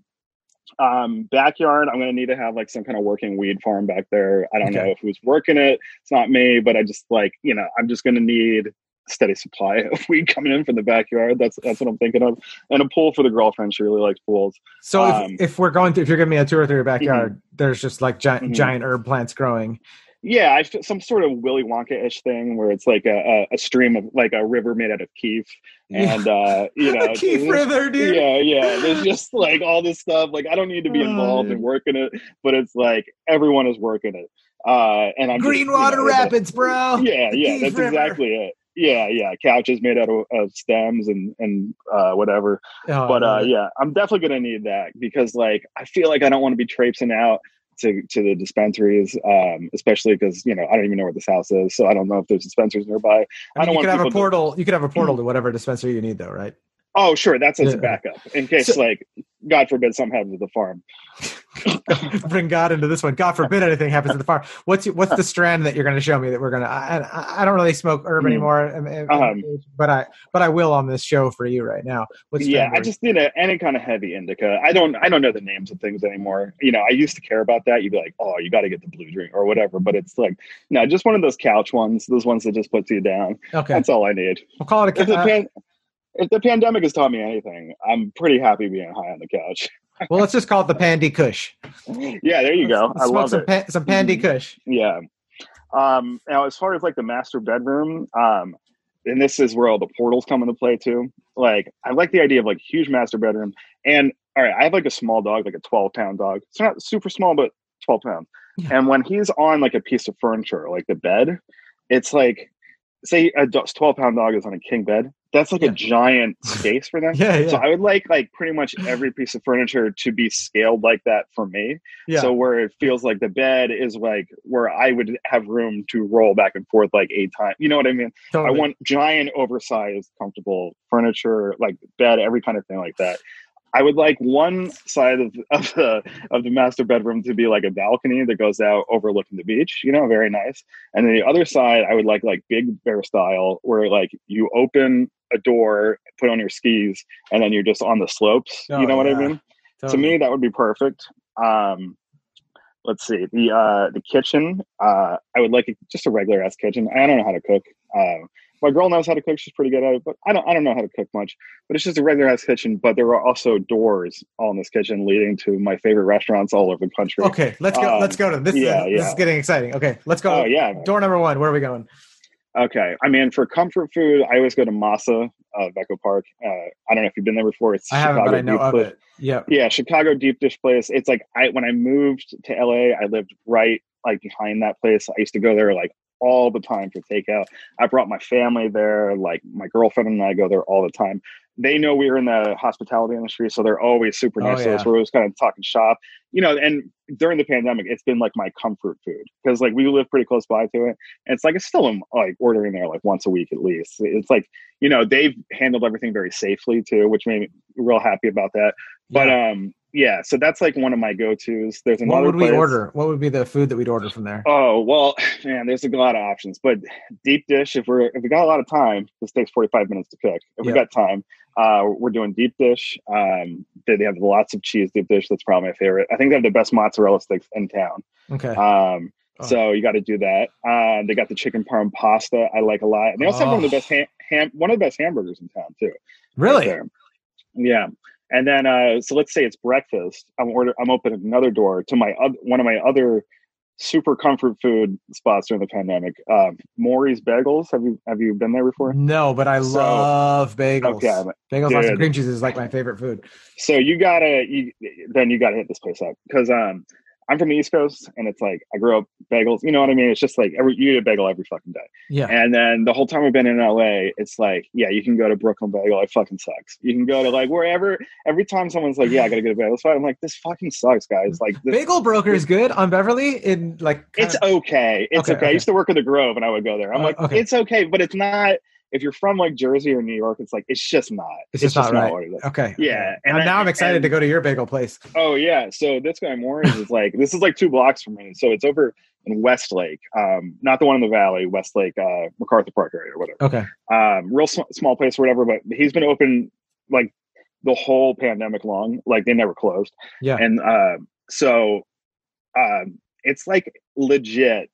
Backyard, I'm going to need to have like some kind of working weed farm back there. I don't know who's working it. It's not me, but I just like, I'm just going to need a steady supply of weed coming in from the backyard. That's what I'm thinking of. And a pool for the girlfriend. She really likes pools. So if you're giving me a tour through your backyard, there's just like giant herb plants growing. Yeah, some sort of Willy Wonka-ish thing where it's like a stream of like a river made out of keef, and a keef river, dude. Yeah. There's just like all this stuff. Like I don't need to be involved in working it, but it's like everyone is working it. And I'm Greenwater Rapids, bro. Yeah, that's river. Exactly it. Yeah. Couches made out of stems and whatever. I'm definitely gonna need that, because like I feel like I don't want to be traipsing out to the dispensaries, especially because I don't even know where this house is, so I don't know if there's dispensaries nearby. You could have a portal to whatever dispensary you need, though, right? Oh, sure, that's as a backup in case, like, God forbid, something happens at the farm. Bring God into this one. God forbid anything happens at the farm. What's the strand that you're going to show me that we're going to? I don't really smoke herb anymore, but I will on this show for you right now. I just need any kind of heavy indica. I don't know the names of things anymore. I used to care about that. You'd be like, oh, you got to get the blue drink or whatever. But it's like, no, just one of those couch ones. Those ones that just puts you down. Okay, that's all I need. We'll call it if the pandemic has taught me anything, I'm pretty happy being high on the couch. Well, let's just call it the Pandy Kush. Yeah, there you go. I love it. Some Pandy Kush. Yeah. Now, as far as like the master bedroom, and this is where all the portals come into play too. Like, I like the idea of like huge master bedroom. And all right, I have like a small dog, like a 12-pound dog. It's not super small, but 12 pounds. Yeah. And when he's on like a piece of furniture, like the bed, it's like, say a 12-pound dog is on a king bed. that's like a giant space for them. Yeah. So I would like pretty much every piece of furniture to be scaled like that for me. Yeah. So where it feels like the bed is like where I would have room to roll back and forth like 8 times. You know what I mean? Totally. I want giant, oversized, comfortable furniture, like bed, every kind of thing like that. I would like one side of the master bedroom to be like a balcony that goes out overlooking the beach, you know, very nice. And then the other side, I would like Big Bear style, where like you open a door, put on your skis, and then you're just on the slopes. You know what I mean? Totally. To me, that would be perfect. Let's see, the kitchen. I would like just a regular ass kitchen. I don't know how to cook. My girl knows how to cook. She's pretty good at it, but I don't know how to cook much. But it's just a regular ass kitchen. But there are also doors all in this kitchen leading to my favorite restaurants all over the country. Okay, let's go. Let's go to this. This is getting exciting. Okay, let's go. Oh yeah. Door number 1. Where are we going? Okay, I mean, for comfort food, I always go to Masa, Echo Park. I don't know if you've been there before. It's I haven't, but I know of it. Yeah, Chicago deep dish place. It's like when I moved to LA, I lived right like behind that place. I used to go there like all the time for takeout. I brought my family there. Like my girlfriend and I go there all the time. They know we are in the hospitality industry, so they're always super nice to us. We're always kind of talking shop, you know. And during the pandemic, it's been like my comfort food because like we live pretty close by to it, and it's like it's still like ordering there like once a week at least. It's like, you know, they've handled everything very safely too, which made me real happy about that. But yeah, so that's like one of my go-tos. There's another. What would we order? What would be the food that we'd order from there? Oh well, man, there's a lot of options. But deep dish, if we got a lot of time, this takes 45 minutes to cook. If we got time, we're doing deep dish. They have lots of cheese deep dish. That's probably my favorite. I think they have the best mozzarella sticks in town. Okay. So you got to do that. They got the chicken parm pasta. I like a lot. And they also have one of the best one of the best hamburgers in town too. Really? Right, yeah. And then, so let's say it's breakfast. I'm opening another door to one of my other super comfort food spots during the pandemic. Maury's Bagels. Have you been there before? No, but I love bagels. Okay, bagels, lots of cream cheese is like my favorite food. So you gotta hit this place up because I'm from the East Coast, and it's like I grew up bagels. You know what I mean? It's just like you eat a bagel every fucking day. Yeah. And then the whole time I've been in LA, it's like, yeah, you can go to Brooklyn Bagel. It fucking sucks. You can go to like wherever. Every time someone's like, yeah, I gotta get a bagel spot, I'm like, this fucking sucks, guys. Like, Bagel Broker is good on Beverly. In like, it's okay. It's okay. I used to work at the Grove, and I would go there. I'm like, it's okay, but it's not. If you're from like Jersey or New York, it's like it's just not. It's just not right. What it is. Okay. Yeah. And now I'm excited to go to your bagel place. Oh yeah. So this guy Morris is like this is like 2 blocks from me. So it's over in Westlake, not the one in the Valley, Westlake, MacArthur Park area or whatever. Okay. Real small place or whatever, but he's been open like the whole pandemic long. Like they never closed. Yeah. And so it's like legit.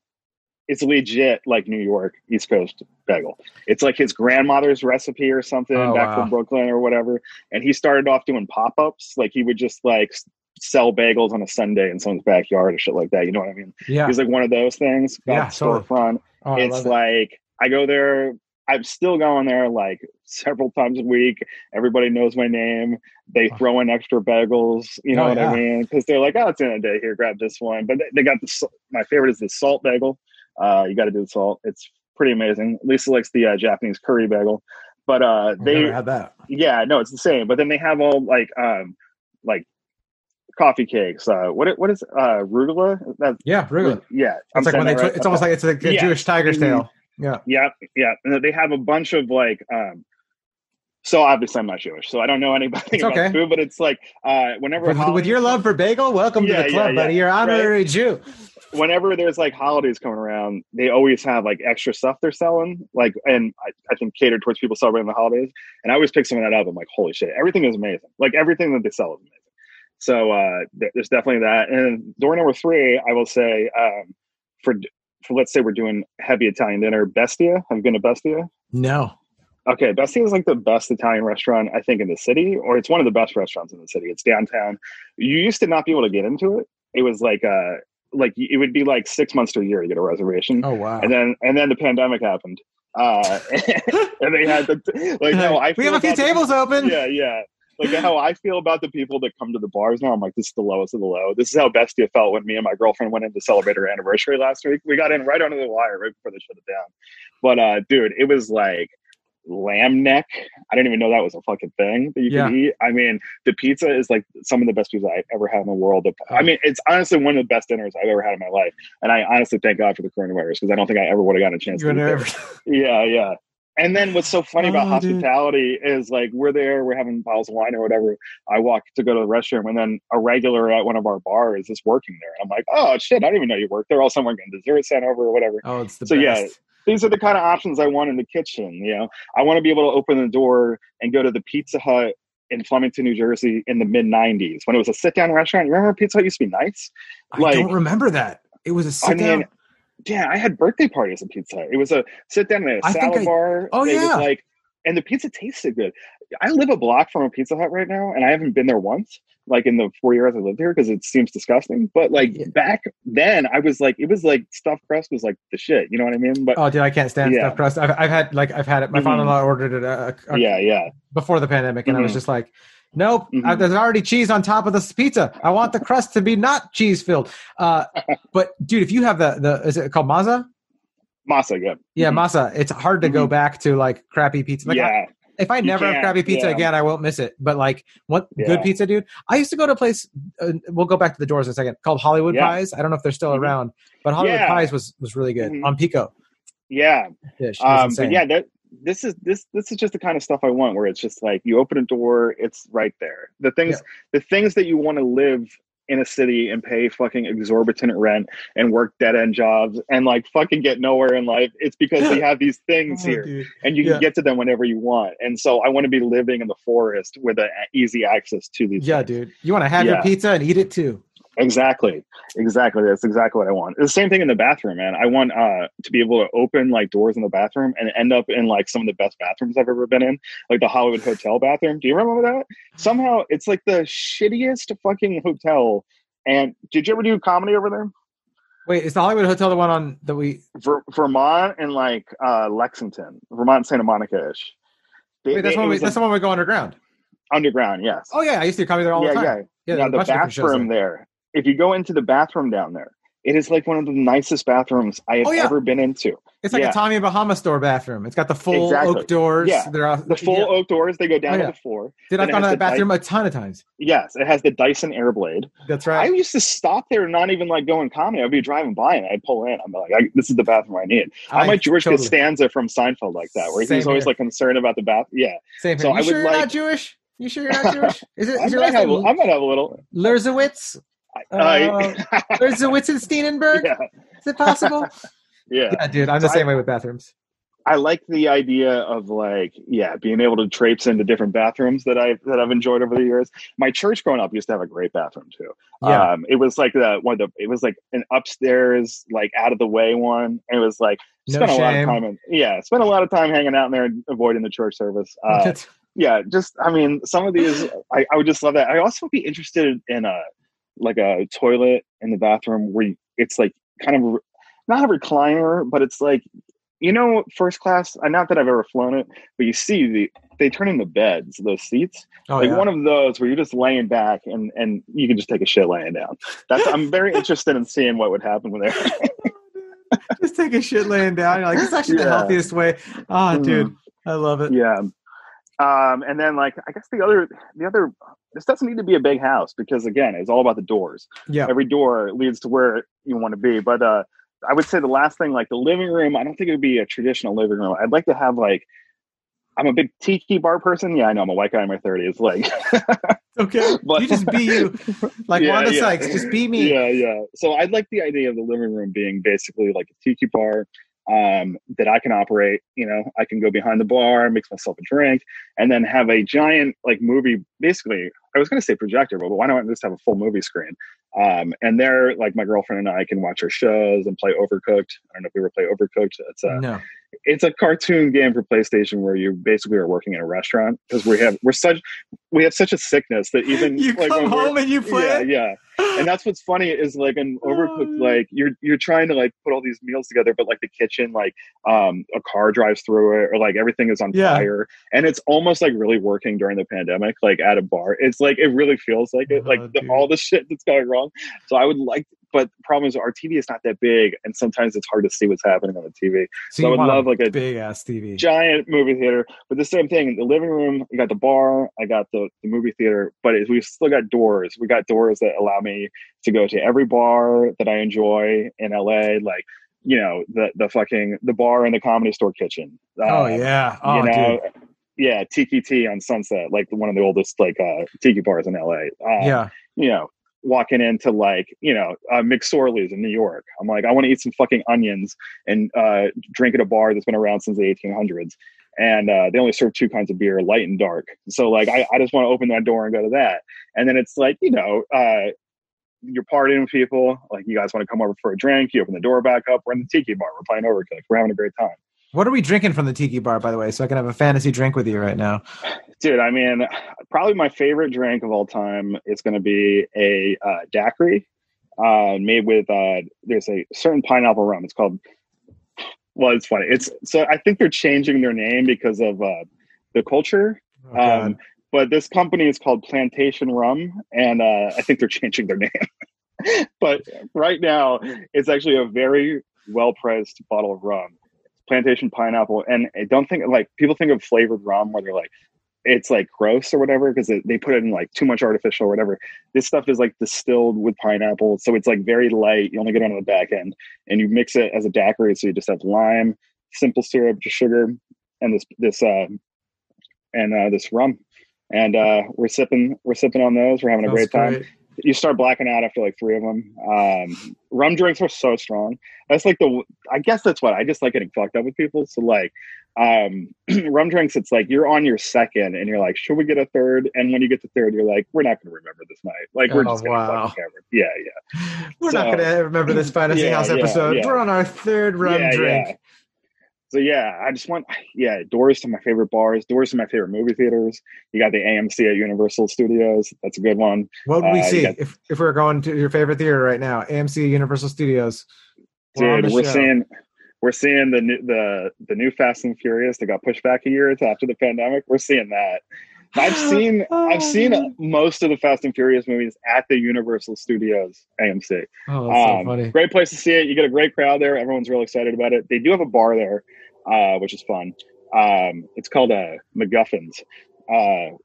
It's legit like New York East Coast bagel. It's like his grandmother's recipe or something from Brooklyn or whatever. And he started off doing pop-ups. Like he would just like sell bagels on a Sunday in someone's backyard or shit like that. You know what I mean? Yeah. He's like one of those things. Yeah. Storefront. Oh, it's like I go there. I'm still going there like several times a week. Everybody knows my name. They throw in extra bagels. You know what I mean? Because they're like, oh, it's in a day. Here, grab this one. But they got my favorite is the salt bagel. You got to do the salt. It's pretty amazing. Lisa likes the Japanese curry bagel, but they never had that. Yeah, no, it's the same. But then they have all like coffee cakes. What is arugula? Arugula. Yeah, it's like when they. It's almost like it's like a Jewish tiger's tail. Yeah. And they have a bunch of like. So obviously I'm not Jewish, so I don't know anything about food. But it's like whenever with your love for bagel, welcome to the club, buddy. You're honorary Jew. Whenever there's like holidays coming around, they always have like extra stuff they're selling, like, and I think catered towards people celebrating the holidays. And I always pick some of that up. I'm like, holy shit, everything is amazing. Like everything that they sell is amazing. So there's definitely that. And door number 3, I will say, for let's say we're doing heavy Italian dinner, Bestia. Have you been to Bestia? No. Okay, Bestia is like the best Italian restaurant I think in the city, or it's one of the best restaurants in the city. It's downtown. You used to not be able to get into it. It was like it would be like 6 months to a year to get a reservation. Oh wow! And then the pandemic happened, and they had we have a few tables open. Yeah. Like how I feel about the people that come to the bars now. I'm like, this is the lowest of the low. This is how Bestia felt when me and my girlfriend went in to celebrate her anniversary last week. We got in right under the wire right before they shut it down. But dude, it was like lamb neck. I didn't even know that was a fucking thing that you can eat. I mean, the pizza is like some of the best pizza I've ever had in the world. I mean, it's honestly one of the best dinners I've ever had in my life. And I honestly thank God for the coronavirus, because I don't think I ever would have gotten a chance to eat it. Yeah. And then what's so funny about hospitality is, like, we're there, we're having bottles of wine or whatever. I walk to go to the restroom, and then a regular at one of our bars is working there. And I'm like, oh shit, I didn't even know you worked there. All someone getting dessert sent over or whatever. Oh, it's the best. Yeah. These are the kind of options I want in the kitchen. You know, I want to be able to open the door and go to the Pizza Hut in Flemington, New Jersey in the mid 90s when it was a sit down restaurant. You remember Pizza Hut used to be nice? I don't remember that. It was a sit down. Yeah, I had birthday parties at Pizza Hut. It was a sit down in a salad bar. Oh, it was like, and the pizza tasted good. I live a block from a Pizza Hut right now, and I haven't been there once, like in the 4 years I lived here, because it seems disgusting. But like back then, I was like, it was like stuffed crust was like the shit. You know what I mean? But dude, I can't stand stuffed crust. I've had it. My father-in-law ordered it. Before the pandemic, and I was just like, nope. There's already cheese on top of this pizza. I want the crust to be not cheese filled. But dude, if you have the is it called masa? Masa, yeah, masa. It's hard to go back to like crappy pizza. Like, if I never have crappy pizza again, I won't miss it. But like, what good pizza, dude? I used to go to a place. We'll go back to the doors in a second. Called Hollywood Pies. I don't know if they're still around, but Hollywood Pies was really good on Pico. Yeah, but yeah, this is just the kind of stuff I want, where it's just like you open a door, it's right there. The things that you want to live in a city and pay fucking exorbitant rent and work dead end jobs and like fucking get nowhere in life. It's because they have these things here, dude. And you can get to them whenever you want. And so I want to be living in the forest with easy access to these. Yeah, things. Dude. You want to have your pizza and eat it too. Exactly. That's exactly what I want. It's the same thing in the bathroom, man. I want to be able to open like doors in the bathroom and end up in like some of the best bathrooms I've ever been in, like the Hollywood Hotel bathroom. Do you remember that? Somehow it's like the shittiest fucking hotel. And did you ever do comedy over there? Wait, is the Hollywood Hotel the one on that we Vermont and like Lexington, Vermont, Santa Monica-ish? That's the one we go underground. Underground, yes. Oh yeah, I used to do comedy there all the time. Yeah, the bathroom there. If you go into the bathroom down there, it is like one of the nicest bathrooms I have ever been into. It's like a Tommy Bahama store bathroom. It's got the full oak doors. Yeah, the full oak doors. They go down to the floor. Dude, I've gone to that bathroom a ton of times. Yes, it has the Dyson Airblade. That's right. I used to stop there, not even like going comedy. I'd be driving by and I'd pull in. I'm like, this is the bathroom I need. I'm like George Costanza from Seinfeld, like that, where he's always like concerned about the bath. Yeah. Same here. So you're not Jewish? You sure you're not Jewish? Is it? I might have a little. Luhrs? Luhrs and Steenenberg? Yeah. Is it possible? Yeah, dude, I'm the same way with bathrooms. I like the idea of like, being able to traipse into different bathrooms that I've enjoyed over the years. My church growing up used to have a great bathroom too. Yeah. It was like it was like an upstairs, like out of the way one. And it was like spent a lot of time hanging out in there and avoiding the church service. Some of these I would just love that. I also would be interested in a toilet in the bathroom where it's like kind of not a recliner, but it's like, first class. Not that I've ever flown it, but you see they turn into beds, those seats. One of those where you're just laying back and you can just take a shit laying down. I'm very interested in seeing what would happen with there. Just take a shit laying down. You're like, it's actually the healthiest way. Oh, dude, I love it. Yeah. And then like, I guess the other, this doesn't need to be a big house because again, it's all about the doors. Yeah. Every door leads to where you want to be. But, I would say the last thing, like the living room, I don't think it would be a traditional living room. I'd like to have I'm a big tiki bar person. Yeah, I know I'm a white guy in my 30s. Like, okay, but you just be you. Like Wanda Sykes, just be me. Yeah. So I'd like the idea of the living room being basically like a tiki bar. That I can operate, I can go behind the bar, mix myself a drink, and then have a giant like movie. Basically, I was going to say projector, but why not just have a full movie screen? And there, like my girlfriend and I can watch our shows and play Overcooked. I don't know if you ever play Overcooked. It's a cartoon game for PlayStation where you basically are working in a restaurant because we have such a sickness that even you come home and you play. Yeah. And that's what's funny is like in Overcooked, like you're trying to like put all these meals together, but like the kitchen, like a car drives through it or like everything is on fire, and it's almost like really working during the pandemic, like at a bar. It's like it really feels like it, like all the shit that's going wrong. So I would like but the problem is our TV is not that big, and sometimes it's hard to see what's happening on the TV. So I would love like a big ass TV, giant movie theater. But the same thing, the living room, I got the bar, I got the movie theater, but we still got doors. We got doors that allow me to go to every bar that I enjoy in LA, like, you know, the bar in the Comedy Store kitchen. Dude. Yeah, Tiki T on Sunset, like one of the oldest like tiki bars in LA. You know, walking into like, you know, McSorley's in New York. I'm like, I want to eat some fucking onions and drink at a bar that's been around since the 1800s. And they only serve 2 kinds of beer, light and dark. So like, I just want to open that door and go to that. And then it's like, you know, you're partying with people. Like, you guys want to come over for a drink? You open the door back up. We're in the tiki bar. We're playing Overkill. We're having a great time. What are we drinking from the tiki bar, by the way, so I can have a fantasy drink with you right now? Dude, I mean, probably my favorite drink of all time is going to be a daiquiri made with, there's a certain pineapple rum. It's called, well, it's funny. So I think they're changing their name because of the culture. But this company is called Plantation Rum, and I think they're changing their name. But right now, it's actually a very well-priced bottle of rum. Plantation pineapple, and I don't think, like, people think of flavored rum where they're like, it's like gross or whatever because they put it in like too much artificial or whatever. This stuff is like distilled with pineapple, so it's like very light. You only get it on the back end, and you mix it as a daiquiri. So you just have lime, simple syrup, just sugar, and this rum, and we're sipping on those. We're having a great time. You start blacking out after like 3 of them. Rum drinks are so strong. That's like I guess that's what I just like, getting fucked up with people. So like, rum drinks, it's like you're on your second and you're like, should we get a third? And when you get to third, you're like, we're not going to remember this night. Like, we're just going to fucking hammer. Yeah. We're not going to remember this Fantasy House episode. We're on our third rum drink. Yeah. So I just want, doors to my favorite bars, doors to my favorite movie theaters. You got the AMC at Universal Studios. That's a good one. What would we see if we're going to your favorite theater right now? AMC, Universal Studios. Dude, we're seeing the new Fast and Furious that got pushed back a year after the pandemic. We're seeing that. I've seen most of the Fast and Furious movies at the Universal Studios AMC. Oh, that's so funny. Great place to see it. You get a great crowd there. Everyone's really excited about it. They do have a bar there, which is fun. It's called McGuffins,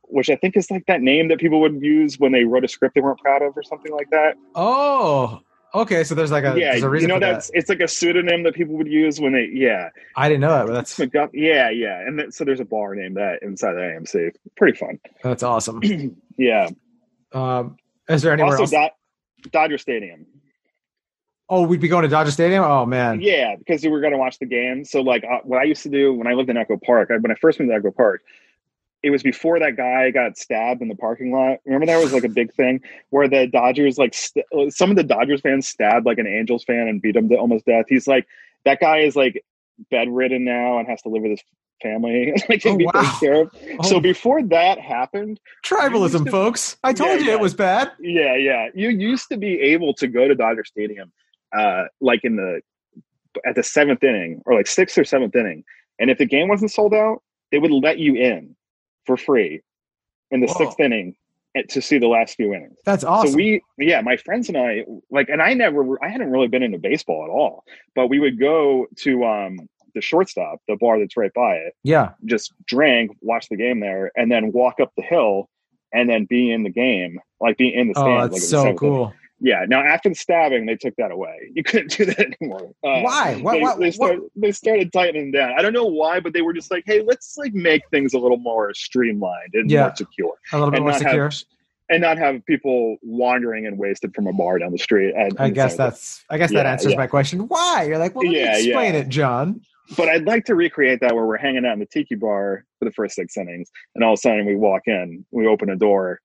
which I think is like that name that people would use when they wrote a script they weren't proud of or something like that. Oh, okay. So there's like there's a reason for that. It's like a pseudonym that people would use when they, I didn't know that, but that's McGuff. Yeah. And so there's a bar named that inside the AMC. Pretty fun. That's awesome. Yeah. Is there anywhere also else? Dodger Stadium. Oh, we'd be going to Dodger Stadium? Oh, man. Yeah, because we were going to watch the game. So, like, what I used to do when I lived in Echo Park, when I first went to Echo Park, it was before that guy got stabbed in the parking lot. Remember that was, like, a big thing where the Dodgers, like, some of the Dodgers fans stabbed, like, an Angels fan and beat him to almost death. He's, like, that guy is, like, bedridden now and has to live with his family. Like, can be taken care of. So before that happened, tribalism, folks. I told you it was bad. Yeah. You used to be able to go to Dodger Stadium, like at the 7th inning or like 6th or 7th inning, and if the game wasn't sold out, they would let you in for free in the 6th inning to see the last few innings. That's awesome. So my friends and I, like, and I hadn't really been into baseball at all, but we would go to the Shortstop, the bar that's right by it. Yeah. Just drink, watch the game there, and then walk up the hill and then be in the game, like be in the stands. Oh, that's so cool. Yeah. Now, after the stabbing, they took that away. You couldn't do that anymore. Why? They started tightening down. I don't know why, but they were just like, hey, let's like make things a little more streamlined and more secure. A little bit more secure. And not have people wandering and wasted from a bar down the street. I guess that answers my question. Why? You're like, well, let me explain it, John. But I'd like to recreate that where we're hanging out in the tiki bar for the first 6 innings, and all of a sudden we walk in, we open a door,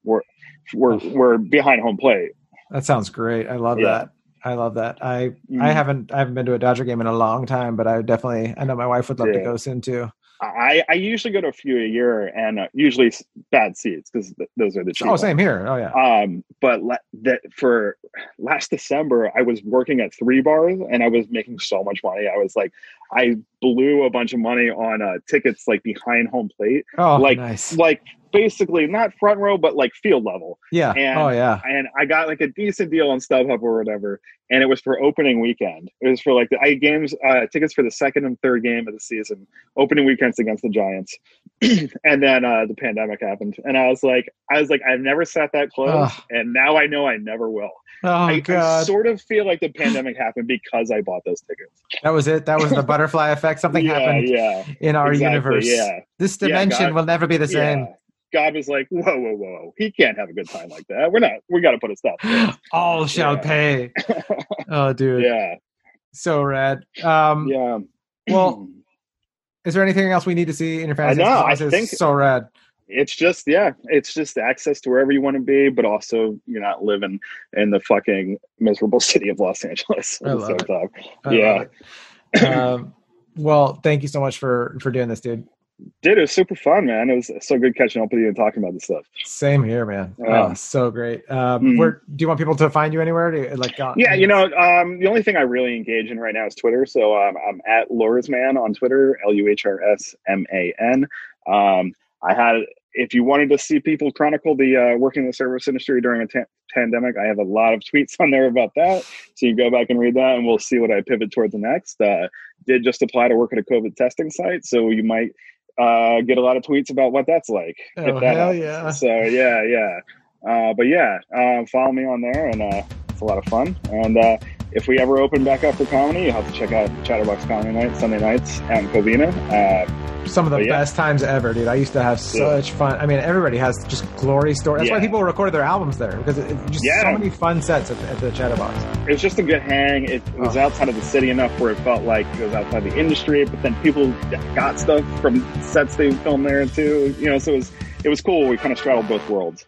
we're behind home plate. That sounds great. I love that. I haven't been to a Dodger game in a long time, but I know my wife would love to go soon too. I usually go to a few a year, and usually bad seats because those are the cheap. Oh, same here. Oh yeah. But for last December, I was working at 3 bars, and I was making so much money. I blew a bunch of money on tickets like behind home plate. Oh, like nice. like basically not front row, but like field level. Yeah. And, and I got like a decent deal on StubHub or whatever. And it was for opening weekend. It was for like the games, tickets for the second and third game of the season, opening weekends against the Giants. And then the pandemic happened. And I was like, I've never sat that close. And now I know I never will. I sort of feel like the pandemic happened because I bought those tickets. That was it. That was the butterfly effect. Something happened in our universe. Yeah. This dimension will never be the same. God was like, whoa. He can't have a good time like that. We got to put a stop to it. All shall pay. Oh, dude. Yeah. So rad. Well, is there anything else we need to see in your fantasy? I think so rad. It's just access to wherever you want to be, but also you're not living in the fucking miserable city of Los Angeles at the same time. Well, thank you so much for doing this, dude. Dude, it was super fun, man. It was so good catching up with you and talking about this stuff. Same here, man. So great. Where do you want people to find you anywhere? The only thing I really engage in right now is Twitter. So I'm at Luhrsman on Twitter, LUHRSMAN. If you wanted to see people chronicle the working in the service industry during a pandemic, I have a lot of tweets on there about that. So you go back and read that, and we'll see what I pivot towards the next. Did just apply to work at a COVID testing site, so you might get a lot of tweets about what that's like. Oh, hell yeah. So, follow me on there, and it's a lot of fun. And if we ever open back up for comedy, you'll have to check out Chatterbox Comedy Night, Sunday nights out in Covina. Some of the best times ever, dude. I used to have such fun. I mean, everybody has just glory stories. That's why people recorded their albums there, because it's just so many fun sets at the Chatterbox. It was just a good hang. It was outside of the city enough where it felt like it was outside the industry, but then people got stuff from sets they filmed there too. So it was cool. We kind of straddled both worlds.